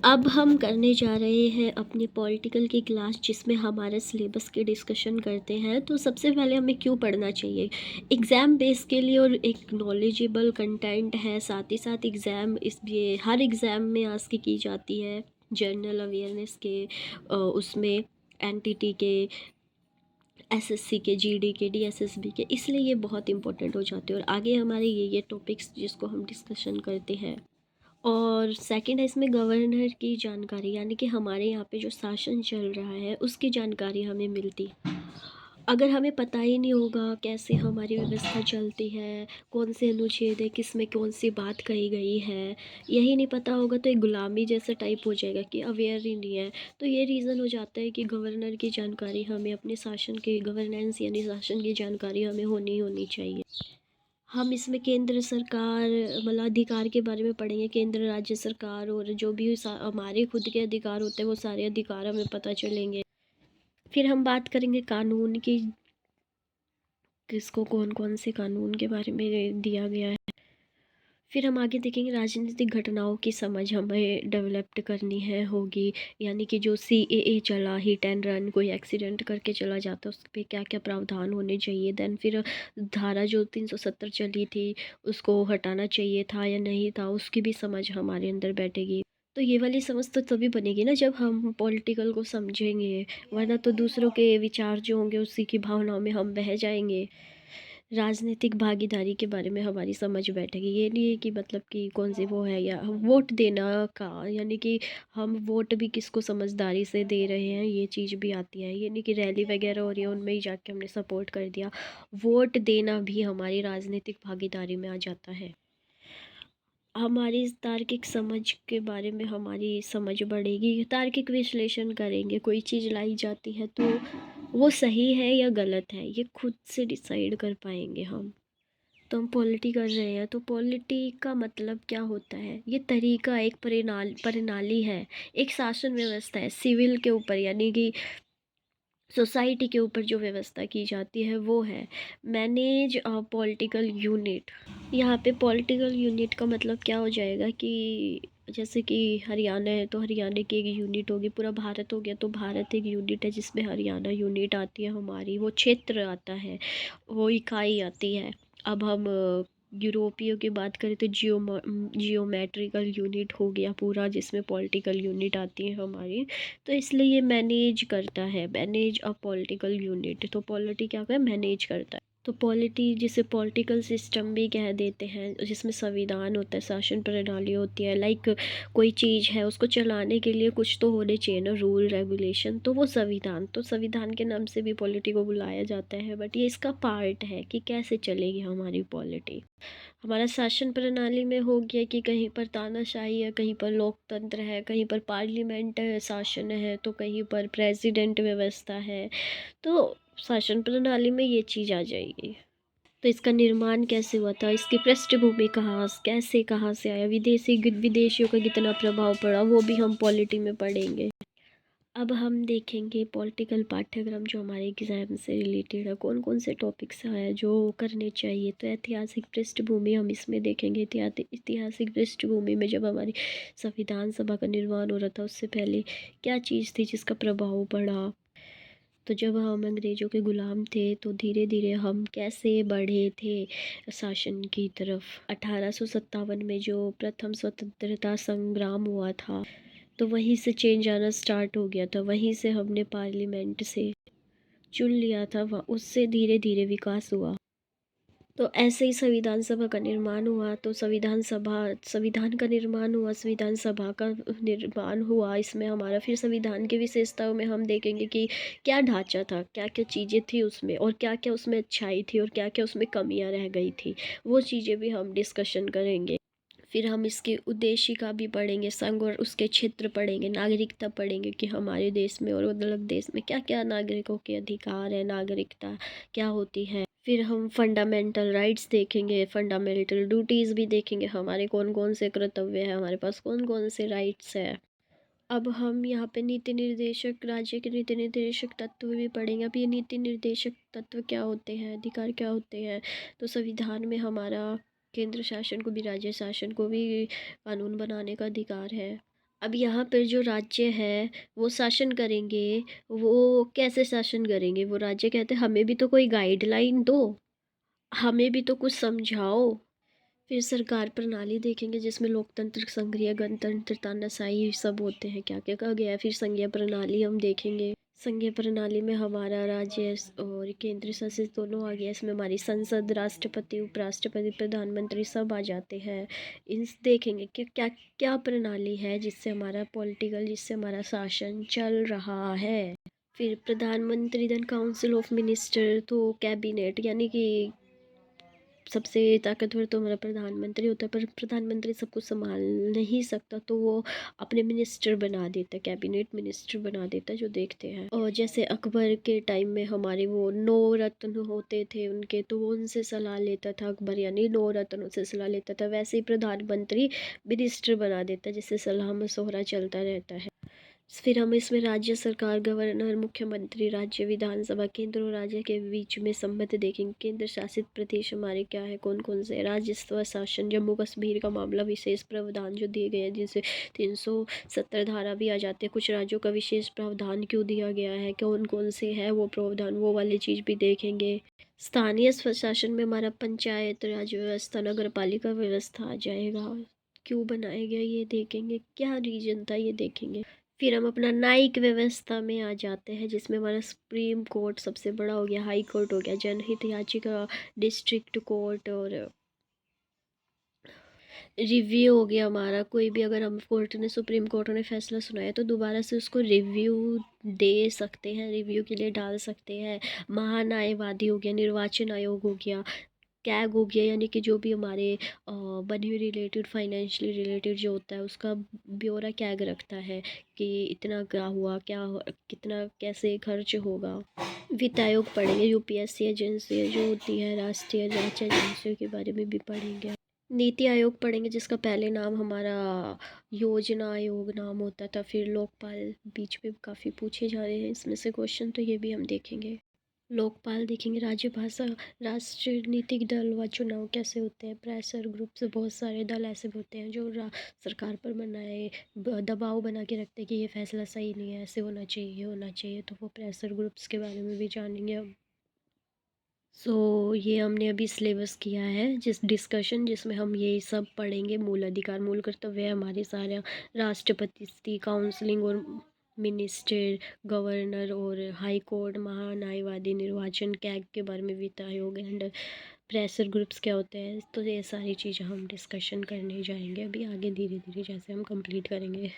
अब हम करने जा रहे हैं अपनी पॉलिटिकल की क्लास जिसमें हमारे सिलेबस की डिस्कशन करते हैं। तो सबसे पहले हमें क्यों पढ़ना चाहिए एग्ज़ाम बेस के लिए, और एक नॉलेजेबल कंटेंट है। साथ ही साथ एग्ज़ाम इस ये हर एग्ज़ाम में आस्क की जाती है जनरल अवेयरनेस के, उसमें एनटीटी के, एसएससी के, जीडी के, डीएसएसबी के, इसलिए ये बहुत इंपॉर्टेंट हो जाते हैं। और आगे हमारे ये टॉपिक्स जिसको हम डिस्कशन करते हैं। और सेकंड है इसमें गवर्नर की जानकारी, यानी कि हमारे यहाँ पे जो शासन चल रहा है उसकी जानकारी हमें मिलती। अगर हमें पता ही नहीं होगा कैसे हमारी व्यवस्था चलती है, कौन से अनुच्छेद है, किस में कौन सी बात कही गई है, यही नहीं पता होगा तो एक गुलामी जैसा टाइप हो जाएगा कि अवेयर ही नहीं है। तो ये रीज़न हो जाता है कि गवर्नर की जानकारी हमें, अपने शासन की गवर्नेंस यानी शासन की जानकारी हमें होनी होनी चाहिए। हम इसमें केंद्र सरकार, मतलब अधिकार के बारे में पढ़ेंगे। केंद्र, राज्य सरकार और जो भी हमारे खुद के अधिकार होते हैं वो सारे अधिकार हमें पता चलेंगे। फिर हम बात करेंगे कानून की, किसको कौन कौन से कानून के बारे में दिया गया है। फिर हम आगे देखेंगे राजनीतिक घटनाओं की समझ हमें डेवलप्ड करनी है होगी, यानी कि जो सीएए चला, हिट एंड रन, कोई एक्सीडेंट करके चला जाता उस पर क्या क्या प्रावधान होने चाहिए। देन फिर धारा जो 370 चली थी उसको हटाना चाहिए था या नहीं था, उसकी भी समझ हमारे अंदर बैठेगी। तो ये वाली समझ तो तभी बनेगी ना जब हम पॉलिटिकल को समझेंगे, वरना तो दूसरों के विचार जो होंगे उसी की भावनाओं में हम बह जाएंगे। राजनीतिक भागीदारी के बारे में हमारी समझ बैठेगी। ये नहीं है कि मतलब कि कौन सी वो है, या वोट देना का, यानी कि हम वोट भी किसको समझदारी से दे रहे हैं, ये चीज़ भी आती है। ये नहीं कि रैली वगैरह हो रही है उनमें ही जाके हमने सपोर्ट कर दिया। वोट देना भी हमारी राजनीतिक भागीदारी में आ जाता है। हमारी इस तार्किक समझ के बारे में हमारी समझ बढ़ेगी। तार्किक विश्लेषण करेंगे, कोई चीज़ लाई जाती है तो वो सही है या गलत है ये खुद से डिसाइड कर पाएंगे हम। तो हम पॉलिटी कर रहे हैं तो पॉलिटी का मतलब क्या होता है, ये तरीका, एक प्रणाली है, एक शासन व्यवस्था है सिविल के ऊपर, यानी कि सोसाइटी के ऊपर जो व्यवस्था की जाती है वो है मैनेज पॉलिटिकल यूनिट। यहाँ पे पॉलिटिकल यूनिट का मतलब क्या हो जाएगा कि जैसे कि हरियाणा है तो हरियाणा की एक यूनिट होगी, पूरा भारत हो गया तो भारत एक यूनिट है जिसमें हरियाणा यूनिट आती है हमारी, वो क्षेत्र आता है, वो इकाई आती है। अब हम यूरोपियों की बात करें तो जियोमेट्रिकल यूनिट हो गया पूरा, जिसमें पॉलिटिकल यूनिट आती है हमारी। तो इसलिए ये मैनेज करता है, मैनेज अ पॉलिटिकल यूनिट। तो पॉलिटी क्या है, मैनेज करता है। तो पॉलिटी जिसे पॉलिटिकल सिस्टम भी कह देते हैं, जिसमें संविधान होता है, शासन प्रणाली होती है। लाइक कोई चीज़ है उसको चलाने के लिए कुछ तो होने चाहिए ना, रूल रेगुलेशन, तो वो संविधान। तो संविधान के नाम से भी पॉलिटी को बुलाया जाता है, बट ये इसका पार्ट है कि कैसे चलेगी हमारी पॉलिटी। हमारा शासन प्रणाली में हो गया कि कहीं पर तानाशाही है, कहीं पर लोकतंत्र है, कहीं पर पार्लियामेंट शासन है, तो कहीं पर प्रेसिडेंट व्यवस्था है। तो शासन प्रणाली में ये चीज़ आ जाएगी। तो इसका निर्माण कैसे हुआ था, इसकी पृष्ठभूमि कहाँ, कैसे, कहाँ से आया, विदेशियों का कितना प्रभाव पड़ा, वो भी हम पॉलिटी में पढ़ेंगे। अब हम देखेंगे पॉलिटिकल पाठ्यक्रम जो हमारे एग्ज़ाम से रिलेटेड है, कौन कौन से टॉपिक्स हैं जो करने चाहिए। तो ऐतिहासिक पृष्ठभूमि हम इसमें देखेंगे। ऐतिहासिक पृष्ठभूमि में जब हमारी संविधान सभा का निर्माण हो रहा था उससे पहले क्या चीज़ थी जिसका प्रभाव पड़ा। तो जब हम अंग्रेज़ों के ग़ुलाम थे तो धीरे धीरे हम कैसे बढ़े थे शासन की तरफ। 1857 में जो प्रथम स्वतंत्रता संग्राम हुआ था तो वहीं से चेंज आना स्टार्ट हो गया था, वहीं से हमने पार्लियामेंट से चुन लिया था, वह उससे धीरे धीरे विकास हुआ। तो ऐसे ही संविधान सभा का निर्माण हुआ, तो संविधान का निर्माण हुआ, संविधान सभा का निर्माण हुआ। इसमें हमारा फिर संविधान की विशेषताओं में हम देखेंगे कि क्या ढांचा था, क्या क्या चीज़ें थी उसमें, और क्या क्या उसमें अच्छाई थी और क्या क्या उसमें कमियां रह गई थी, वो चीज़ें भी हम डिस्कशन करेंगे। फिर हम इसके उद्देशिका भी पढ़ेंगे, संघ और उसके क्षेत्र पढ़ेंगे, नागरिकता पढ़ेंगे कि हमारे देश में और अलग देश में क्या क्या नागरिकों के अधिकार है, नागरिकता क्या होती है। फिर हम फंडामेंटल राइट्स देखेंगे, फंडामेंटल ड्यूटीज़ भी देखेंगे, हमारे कौन कौन से कर्तव्य हैं, हमारे पास कौन कौन से राइट्स हैं। अब हम यहाँ पे नीति निर्देशक, राज्य के नीति निर्देशक तत्व भी पढ़ेंगे। अब ये नीति निर्देशक तत्व क्या होते हैं, अधिकार क्या होते हैं। तो संविधान में हमारा केंद्र शासन को भी, राज्य शासन को भी कानून बनाने का अधिकार है। अब यहाँ पर जो राज्य है वो शासन करेंगे, वो कैसे शासन करेंगे? वो राज्य कहते हैं हमें भी तो कोई गाइडलाइन दो, हमें भी तो कुछ समझाओ। फिर सरकार प्रणाली देखेंगे जिसमें लोकतंत्र, संघीय गणतंत्र, तानाशाही सब होते हैं, क्या-क्या कहा गया है। फिर संघीय प्रणाली हम देखेंगे। संघीय प्रणाली में हमारा राज्य और केंद्र शासित दोनों आ गया। इसमें हमारी संसद, राष्ट्रपति, उपराष्ट्रपति, प्रधानमंत्री सब आ जाते हैं। इन देखेंगे कि क्या क्या प्रणाली है जिससे हमारा पॉलिटिकल, जिससे हमारा शासन चल रहा है। फिर प्रधानमंत्री, देन काउंसिल ऑफ मिनिस्टर, तो कैबिनेट यानी कि सबसे ताकतवर तो हमारा प्रधानमंत्री होता है, पर प्रधानमंत्री सब कुछ संभाल नहीं सकता, तो वो अपने मिनिस्टर बना देता है, कैबिनेट मिनिस्टर बना देता है, जो देखते हैं। और जैसे अकबर के टाइम में हमारे वो 9 रत्न होते थे उनके, तो वो उनसे सलाह लेता था अकबर, यानी 9 रत्नों से सलाह लेता था। वैसे ही प्रधानमंत्री मिनिस्टर बना देता है, जिससे सलाह मशवरा चलता रहता है। फिर हम इसमें राज्य सरकार, गवर्नर, मुख्यमंत्री, राज्य विधानसभा, केंद्र और राज्य के बीच में संबंध देखेंगे। केंद्र शासित प्रदेश हमारे क्या है, कौन कौन से? राजस्व शासन, जम्मू कश्मीर का मामला, विशेष प्रावधान जो दिए गए हैं, जिनसे 370 धारा भी आ जाते हैं। कुछ राज्यों का विशेष प्रावधान क्यों दिया गया है, कौन कौन से है वो प्रावधान, वो वाली चीज़ भी देखेंगे। स्थानीय स्वशासन में हमारा पंचायत राज व्यवस्था, नगर पालिका व्यवस्था आ जाएगा। क्यों बनाया गया ये देखेंगे, क्या रीजन था ये देखेंगे। फिर हम अपना न्यायिक व्यवस्था में आ जाते हैं, जिसमें हमारा सुप्रीम कोर्ट सबसे बड़ा हो गया, हाई कोर्ट हो गया, जनहित याचिका, डिस्ट्रिक्ट कोर्ट, और रिव्यू हो गया हमारा। कोई भी अगर हम कोर्ट ने, सुप्रीम कोर्ट ने फैसला सुनाया तो दोबारा से उसको रिव्यू दे सकते हैं, रिव्यू के लिए डाल सकते हैं। महान्यायवादी हो गया, निर्वाचन आयोग हो गया, कैग हो गया, यानी कि जो भी हमारे मनी रिलेटेड, फाइनेंशियली रिलेटेड जो होता है उसका ब्यौरा कैग रखता है कि इतना क्या हुआ, कितना कैसे खर्च होगा। वित्त आयोग पढ़ेंगे, यूपीएससी एजेंसी जो होती है, राष्ट्रीय जांच एजेंसियों के बारे में भी पढ़ेंगे। नीति आयोग पढ़ेंगे, जिसका पहले नाम हमारा योजना आयोग नाम होता था। फिर लोकपाल, बीच में काफ़ी पूछे जा रहे हैं इसमें से क्वेश्चन, तो ये भी हम देखेंगे। लोकपाल देखेंगे, राज्यभाषा, राजनीतिक दल व चुनाव कैसे होते हैं, प्रेशर ग्रुप से बहुत सारे दल ऐसे होते हैं जो सरकार पर बनाए दबाव बना के रखते हैं कि ये फैसला सही नहीं है, ऐसे होना चाहिए, ये होना चाहिए, तो वो प्रेशर ग्रुप्स के बारे में भी जानेंगे हम। ये हमने अभी सिलेबस किया है जिस डिस्कशन, जिसमें हम ये सब पढ़ेंगे। मूल अधिकार, मूल कर्तव्य हमारे सारे, राष्ट्रपति, काउंसलिंग और मिनिस्टर, गवर्नर और हाई कोर्ट, महान्यायवादी, निर्वाचन, कैग के बारे में, वित्त आयोग एंड प्रेशर ग्रुप्स क्या होते हैं, तो ये सारी चीज़ें हम डिस्कशन करने जाएंगे अभी आगे, धीरे धीरे जैसे हम कंप्लीट करेंगे।